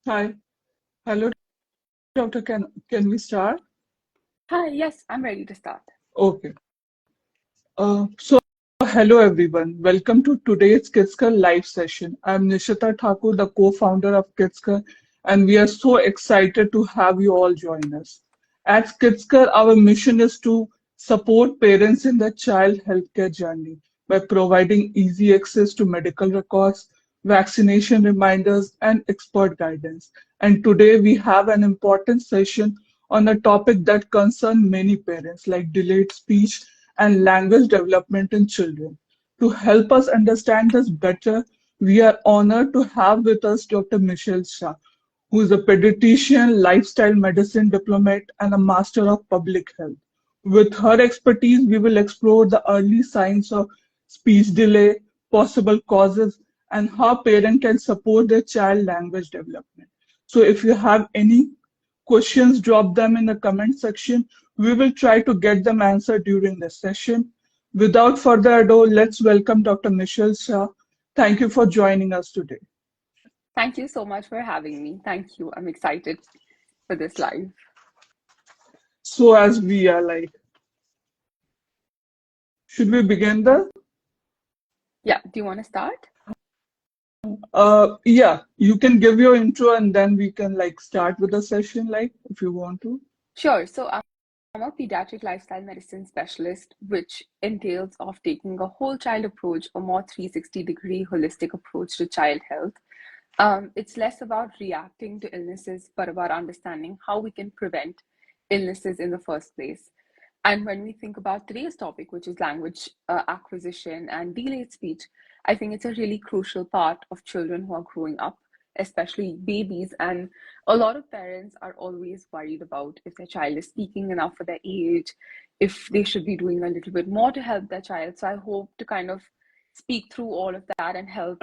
Hi. Hello, doctor. Can we start? Hi, yes, I'm ready to start. Okay. So hello everyone. Welcome to today's Kidscur live session. I'm Nishita Thakur, the co-founder of Kidscur, and we are so excited to have you all join us. At Kidscur, our mission is to support parents in their child healthcare journey by providing easy access to medical records, vaccination reminders, and expert guidance. And today we have an important session on a topic that concerns many parents, like delayed speech and language development in children. To help us understand this better, we are honored to have with us Dr. Michelle Shah, who is a pediatrician, lifestyle medicine diplomat, and a master of public health. With her expertise, we will explore the early signs of speech delay, possible causes, and how parents can support their child language development. So if you have any questions, drop them in the comment section. We will try to get them answered during the session. Without further ado, let's welcome Dr. Michelle Shah. Thank you for joining us today. Thank you so much for having me. Thank you. I'm excited for this live. So as we are like, should we begin the? Yeah, do you want to start? Yeah, you can give your intro and then we can like start with the session, like if you want to. Sure. So I'm a pediatric lifestyle medicine specialist, which entails of taking a whole child approach, a more 360-degree holistic approach to child health. It's less about reacting to illnesses, but about understanding how we can prevent illnesses in the first place. And when we think about today's topic, which is language acquisition and delayed speech, I think it's a really crucial part of children who are growing up, especially babies. And a lot of parents are always worried about if their child is speaking enough for their age, if they should be doing a little bit more to help their child. So I hope to kind of speak through all of that and help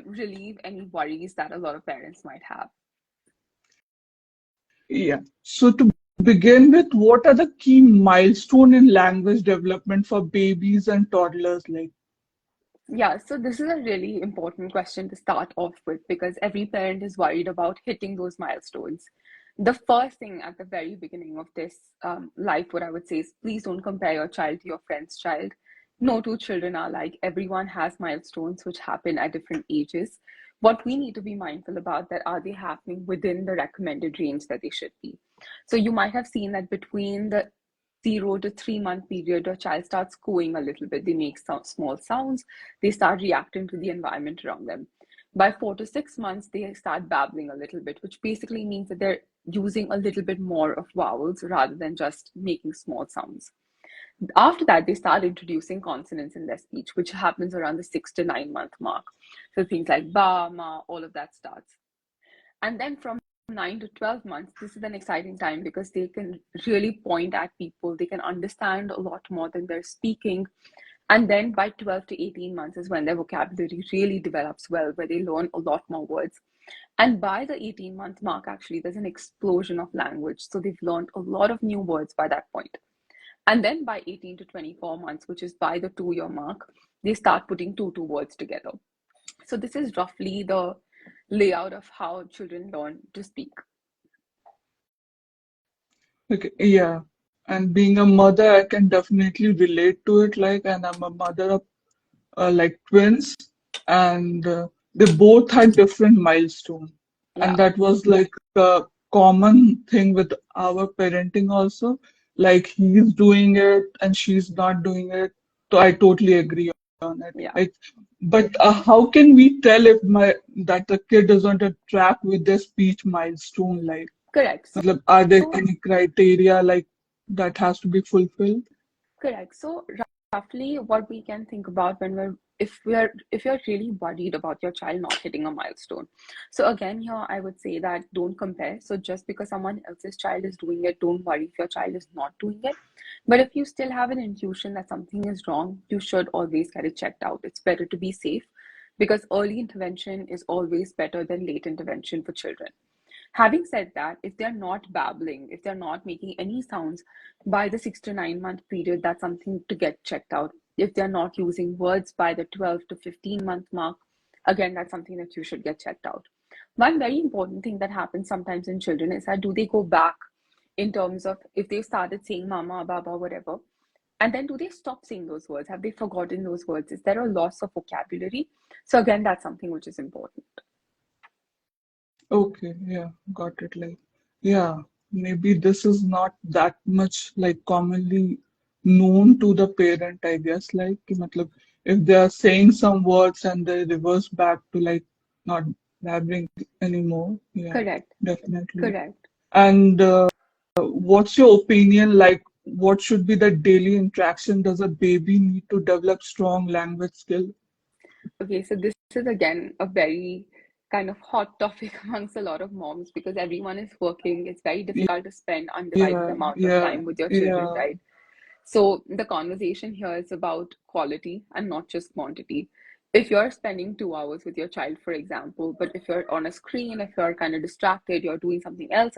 relieve any worries that a lot of parents might have. Yeah. So to begin with, what are the key milestone in language development for babies and toddlers like? Yeah, so this is a really important question to start off with because every parent is worried about hitting those milestones. The first thing at the very beginning of this life, what I would say is please don't compare your child to your friend's child. No two children are like, everyone has milestones which happen at different ages. What we need to be mindful about that are they happening within the recommended range that they should be. So you might have seen that between the 0 to 3 month period, your child starts cooing a little bit. They make some small sounds, they start reacting to the environment around them. By 4 to 6 months, they start babbling a little bit, which basically means that they're using a little bit more of vowels rather than just making small sounds. After that, they start introducing consonants in their speech, which happens around the 6 to 9 month mark. So things like ba, ma, all of that starts. And then from 9 to 12 months, this is an exciting time because they can really point at people, they can understand a lot more than they're speaking. And then by 12 to 18 months is when their vocabulary really develops well, where they learn a lot more words. And by the 18-month mark, actually, there's an explosion of language. So they've learned a lot of new words by that point. And then by 18 to 24 months, which is by the 2 year mark, they start putting two words together. So this is roughly the layout of how children learn to speak. Okay, yeah. And being a mother, I can definitely relate to it. Like, and I'm a mother of like twins, and they both had different milestones. And Yeah, that was like a common thing with our parenting also. Like he's doing it and she's not doing it. So I totally agree on it. yeah, Like, but how can we tell if my that the kid isn't on track with their speech milestone? Like, correct. matlab, are there So any criteria like that has to be fulfilled? correct. So roughly what we can think about when if you're really worried about your child not hitting a milestone. So again, here I would say that don't compare. So just because someone else's child is doing it, don't worry if your child is not doing it. But if you still have an intuition that something is wrong, you should always get it checked out. It's better to be safe because early intervention is always better than late intervention for children. Having said that, if they're not babbling, if they're not making any sounds by the 6 to 9 month period, that's something to get checked out. If they're not using words by the 12 to 15 month mark, again, that's something that you should get checked out. One very important thing that happens sometimes in children is that do they go back in terms of if they've started saying mama, baba, whatever, and then do they stop saying those words? Have they forgotten those words? Is there a loss of vocabulary? So again, that's something which is important. Okay, yeah, got it. Like, yeah, maybe this is not that much like commonly known to the parent, I guess. Like, matlab, if they are saying some words and they reverse back to like not blabbering anymore, yeah, Correct. definitely. Correct. And what's your opinion? Like, what should be the daily interaction? Does a baby need to develop strong language skill? Okay, so this is again a very kind of hot topic amongst a lot of moms because everyone is working. It's very difficult to spend undivided Yeah, amount of yeah, time with your children, yeah. right? So the conversation here is about quality and not just quantity. If you're spending 2 hours with your child, for example, but if you're on a screen, if you're kind of distracted, you're doing something else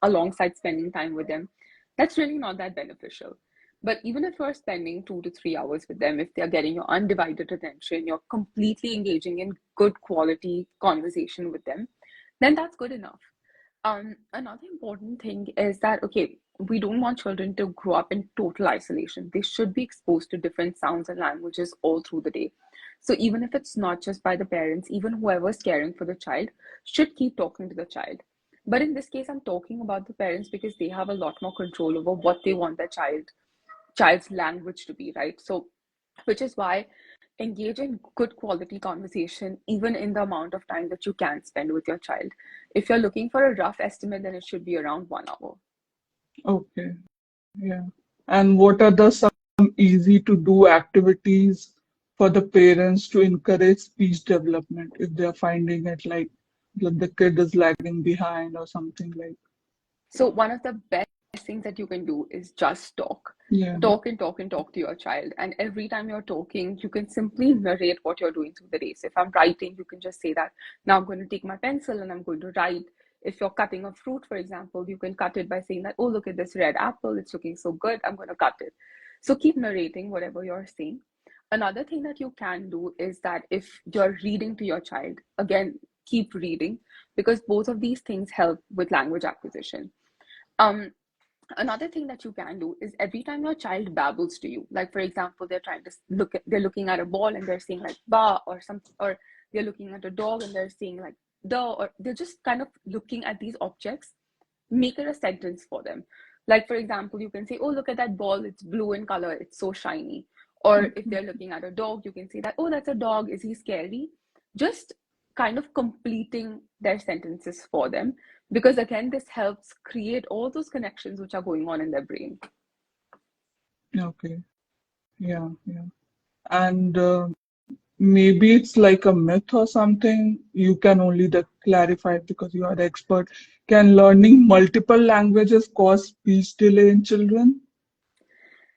alongside spending time with them, that's really not that beneficial. But even if you're spending 2 to 3 hours with them, if they're getting your undivided attention, you're completely engaging in good quality conversation with them, then that's good enough. Another important thing is that, okay, we don't want children to grow up in total isolation. They should be exposed to different sounds and languages all through the day. So even if it's not just by the parents, even whoever's caring for the child should keep talking to the child. But in this case, I'm talking about the parents because they have a lot more control over what they want their child's language to be, right? So, which is why engage in good quality conversation even in the amount of time that you can spend with your child. If you're looking for a rough estimate, then it should be around 1 hour. Okay, yeah. And what are the some easy to do activities for the parents to encourage speech development if they are finding it like the kid is lagging behind or something like? So one of the best things that you can do is just talk. Yeah. Talk and talk and talk to your child. And every time you're talking, you can simply narrate what you're doing through the day. So if I'm writing, you can just say that now I'm going to take my pencil and I'm going to write. If you're cutting a fruit, for example, you can cut it by saying that, oh, look at this red apple. It's looking so good. I'm going to cut it. So keep narrating whatever you're saying. Another thing that you can do is that if you're reading to your child, again, keep reading because both of these things help with language acquisition. Um, Another thing that you can do is every time your child babbles to you, like for example, they're looking at a ball and they're saying like ba or something, or they're looking at a dog and they're saying like the, or they're just kind of looking at these objects, make it a sentence for them. Like for example, you can say, oh, look at that ball, it's blue in color, it's so shiny. Or if they're looking at a dog, you can say that, oh, that's a dog, is he scary? Just kind of completing their sentences for them because again this helps create all those connections which are going on in their brain. Okay. Yeah. Yeah. And maybe it's like a myth or something. You can only clarify it because you are the expert. Can learning multiple languages cause speech delay in children?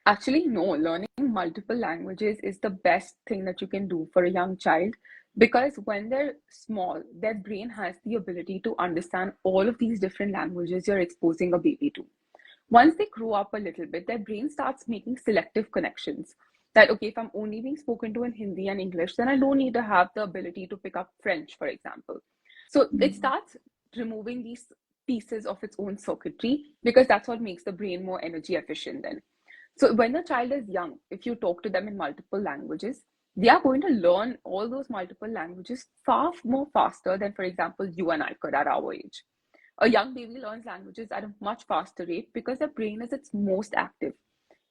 Actually, no, learning multiple languages is the best thing that you can do for a young child because when they're small, their brain has the ability to understand all of these different languages you're exposing a baby to. Once they grow up a little bit, their brain starts making selective connections. That, okay, if I'm only being spoken to in Hindi and English, then I don't need to have the ability to pick up French, for example. So it starts removing these pieces of its own circuitry because that's what makes the brain more energy efficient then. So when the child is young, if you talk to them in multiple languages, they are going to learn all those multiple languages far more faster than, for example, you and I could at our age. A young baby learns languages at a much faster rate because their brain is its most active.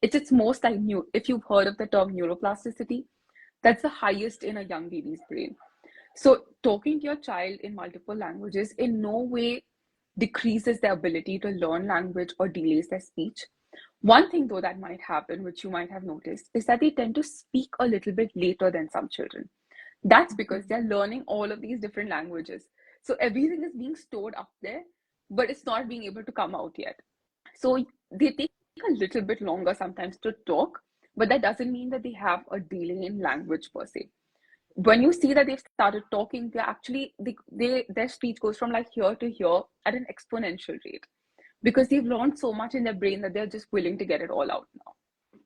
It's its most like new. If you've heard of the term neuroplasticity, that's the highest in a young baby's brain. So talking to your child in multiple languages in no way decreases their ability to learn language or delays their speech. One thing though that might happen, which you might have noticed, is that they tend to speak a little bit later than some children. That's because they're learning all of these different languages. So everything is being stored up there, but it's not being able to come out yet. So they take a little bit longer sometimes to talk, but that doesn't mean that they have a delay in language per se. When you see that they've started talking, they actually their speech goes from like here to here at an exponential rate because they've learned so much in their brain that they're just willing to get it all out now.